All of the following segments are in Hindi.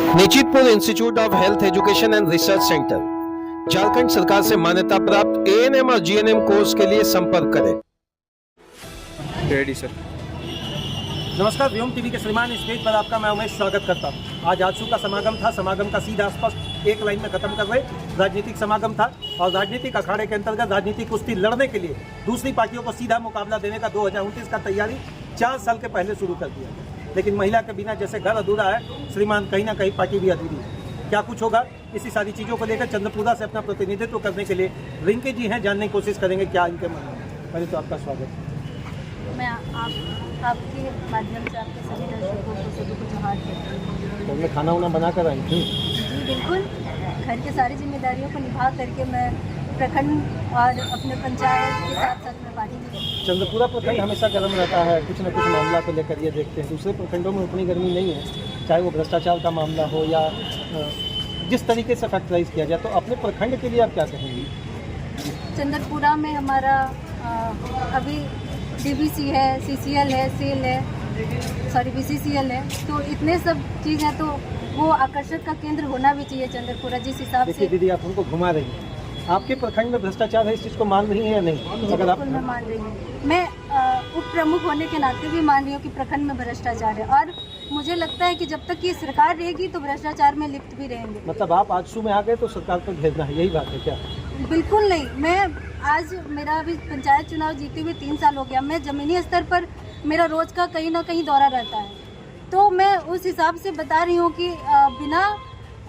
Nichitpur institute of health education and research centre Jharkhand सरकार से मान्यता प्राप्त एएनएम और जीएनएम कोर्स के लिए संपर्क करें। Ready sir. नमस्कार, व्योम टीवी के श्रीमान स्टेज पर आपका मैं उमेश स्वागत करता हूँ। आज आजसू का समागम था। समागम का सीधा स्पष्ट एक लाइन में खत्म कर रहे राजनीतिक समागम था और राजनीतिक अखाड़े के अंतर्गत राजनीतिक कुश्ती लड़ने के लिए दूसरी पार्टियों को सीधा मुकाबला देने का 2029 का तैयारी 4 साल के पहले शुरू कर दिया। लेकिन महिला के बिना जैसे घर अधूरा है, श्रीमान कहीं ना कहीं पार्टी भी अधूरी है। क्या कुछ होगा, इसी सारी चीज़ों को लेकर चंद्रपुरा से अपना प्रतिनिधित्व करने के लिए रिंके जी हैं, जानने की कोशिश करेंगे क्या इनके मन में। पहले तो आपका स्वागत। मैं आपके माध्यम से आपके सभी दर्शकों को सभी को जोहार कहती हूँ। तो मैं खाना वाना बना कर आई थी। जी बिल्कुल, घर की सारी जिम्मेदारियों को निभा करके मैं प्रखंड और अपने पंचायत के साथ साथ में पार्टी में। चंद्रपुरा प्रखंड हमेशा गर्म रहता है, कुछ न कुछ मामला को लेकर ये देखते हैं। दूसरे प्रखंडों में उतनी गर्मी नहीं है, चाहे वो भ्रष्टाचार का मामला हो या जिस तरीके से फैक्टराइज किया जाए। तो अपने प्रखंड के लिए आप क्या कहेंगी? चंद्रपुरा में हमारा अभी डीबीसी है, सीसीएल है, सेल है, सॉरी बीसीसीएल है, तो इतने सब चीज़ है, तो वो आकर्षक का केंद्र होना भी चाहिए चंद्रपुरा जिस हिसाब से। देखिए दीदी, आप हमको घुमा रही हैं। आपके प्रखंड में भ्रष्टाचार है, इस चीज़ को मान रही हैं या नहीं? अगर आप मैं मान रही हूँ, मैं उप प्रमुख होने के नाते भी मान रही हूँ कि प्रखंड में भ्रष्टाचार है और मुझे लगता है कि जब तक ये सरकार रहेगी तो भ्रष्टाचार में लिप्त भी रहेंगे। मतलब आप आजसू में आ गए तो सरकार पर घेरना है, यही बात है क्या? बिल्कुल नहीं। मैं आज मेरा अभी पंचायत चुनाव जीते हुए 3 साल हो गया। मैं ज़मीनी स्तर पर मेरा रोज़ का कहीं ना कहीं दौरा रहता है, तो मैं उस हिसाब से बता रही हूँ कि बिना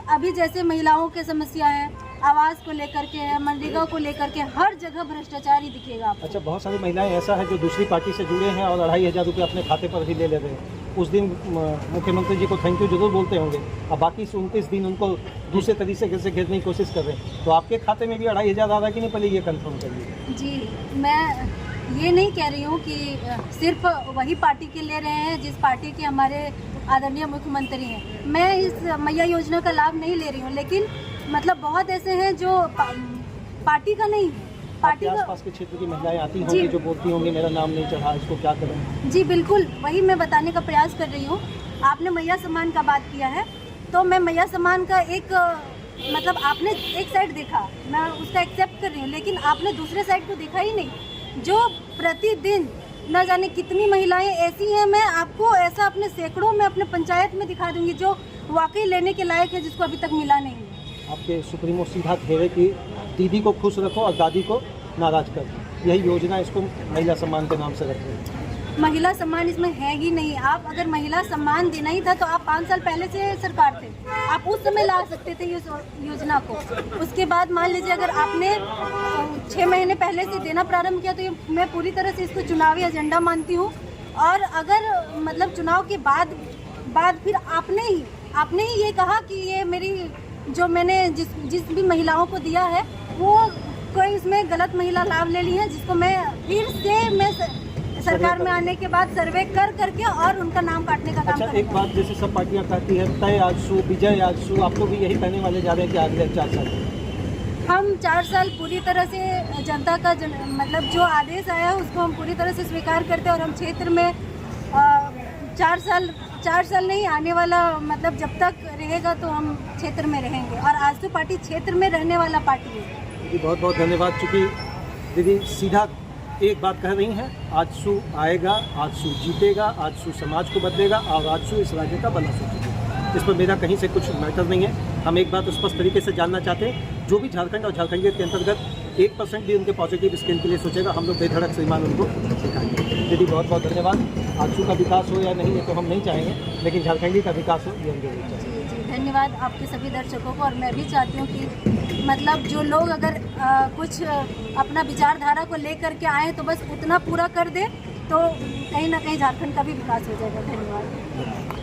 अभी जैसे महिलाओं की समस्या है, आवास को लेकर के है, मनरेगा को लेकर के, हर जगह भ्रष्टाचार ही दिखेगा आपको। अच्छा, बहुत सारी महिलाएं ऐसा है जो दूसरी पार्टी से जुड़े हैं और 2500 रुपये अपने खाते पर भी ले रहे हैं। उस दिन मुख्यमंत्री जी को थैंक यू जरूर बोलते होंगे, और बाकी 29 दिन उनको दूसरे तरीके से घेरने की कोशिश कर रहे हैं। तो आपके खाते में भी 2500 आ रहा है कि नहीं, पहले ये कंफर्म करिए। जी, मैं ये नहीं कह रही हूँ कि सिर्फ वही पार्टी के ले रहे हैं जिस पार्टी के हमारे आदरणीय मुख्यमंत्री हैं। मैं इस मैया योजना का लाभ नहीं ले रही हूँ, लेकिन मतलब बहुत ऐसे हैं जो पार्टी का नहीं है। पार्टी के आसपास के क्षेत्र की महिलाएं आती होंगी जो बोलती होंगी मेरा नाम नहीं चढ़ा, इसको क्या करें? जी बिल्कुल, वही मैं बताने का प्रयास कर रही हूँ। आपने मैया सम्मान का बात किया है, तो मैं मैया सम्मान का एक मतलब आपने एक साइड देखा, मैं उसका एक्सेप्ट कर रही हूँ, लेकिन आपने दूसरे साइड को देखा ही नहीं। जो प्रतिदिन न जाने कितनी महिलाएं ऐसी हैं, मैं आपको ऐसा अपने सैकड़ों में अपने पंचायत में दिखा दूंगी जो वाकई लेने के लायक है, जिसको अभी तक मिला नहीं है। आपके सुप्रीमो सीधा घेरे कि दीदी को खुश रखो और दादी को नाराज कर, यही योजना इसको महिला सम्मान के नाम से रखते हैं। महिला सम्मान इसमें है ही नहीं। आप अगर महिला सम्मान देना ही था तो आप 5 साल पहले से सरकार थे, आप उस समय ला सकते थे इस योजना को। उसके बाद मान लीजिए अगर आपने 6 महीने पहले से देना प्रारंभ किया तो ये मैं पूरी तरह से इसको चुनावी एजेंडा मानती हूँ। और अगर मतलब चुनाव के बाद फिर आपने ही ये कहा कि ये मेरी जो मैंने जिस भी महिलाओं को दिया है वो कोई इसमें गलत महिला लाभ ले ली है, जिसको मैं फिर से सरकार में आने के बाद सर्वे करके और उनका नाम काटने का काम करूँगी। एक बात जैसे सब पार्टियां कहती है, तय आजसू विजय आजसू, आप लोग भी यही कहने वाले जा रहे हैं कि अगले 4 साल हम 4 साल पूरी तरह से जनता का मतलब जो आदेश आया है उसको हम पूरी तरह से स्वीकार करते हैं और हम क्षेत्र में 4 साल नहीं, आने वाला मतलब जब तक रहेगा तो हम क्षेत्र में रहेंगे और आजसू पार्टी क्षेत्र में रहने वाला पार्टी है। दीदी बहुत बहुत धन्यवाद। चूँकि दीदी सीधा एक बात कह रही हैं, आजसू आएगा, आजसू जीतेगा, आजसू समाज को बदलेगा और आजसू इस राज्य का भला सोचेगा। इस पर मेरा कहीं से कुछ मैटर नहीं है। हम एक बात स्पष्ट तरीके से जानना चाहते हैं, जो भी झारखंड और झारखंडियत के अंतर्गत 1% भी उनके पॉजिटिव स्कैन के लिए सोचेगा, हम लोग बेधड़क श्रीमान उनको सिखाएंगे। दीदी बहुत बहुत धन्यवाद। आजसू का विकास हो या नहीं ये तो हम नहीं चाहेंगे, लेकिन झारखंडी का विकास हो ये हम जरूर चाहेंगे। जी धन्यवाद आपके सभी दर्शकों को। और मैं भी चाहती हूँ कि मतलब जो लोग अगर कुछ अपना विचारधारा को लेकर के आए तो बस उतना पूरा कर दे तो कहीं ना कहीं झारखंड का भी विकास हो जाएगा। धन्यवाद।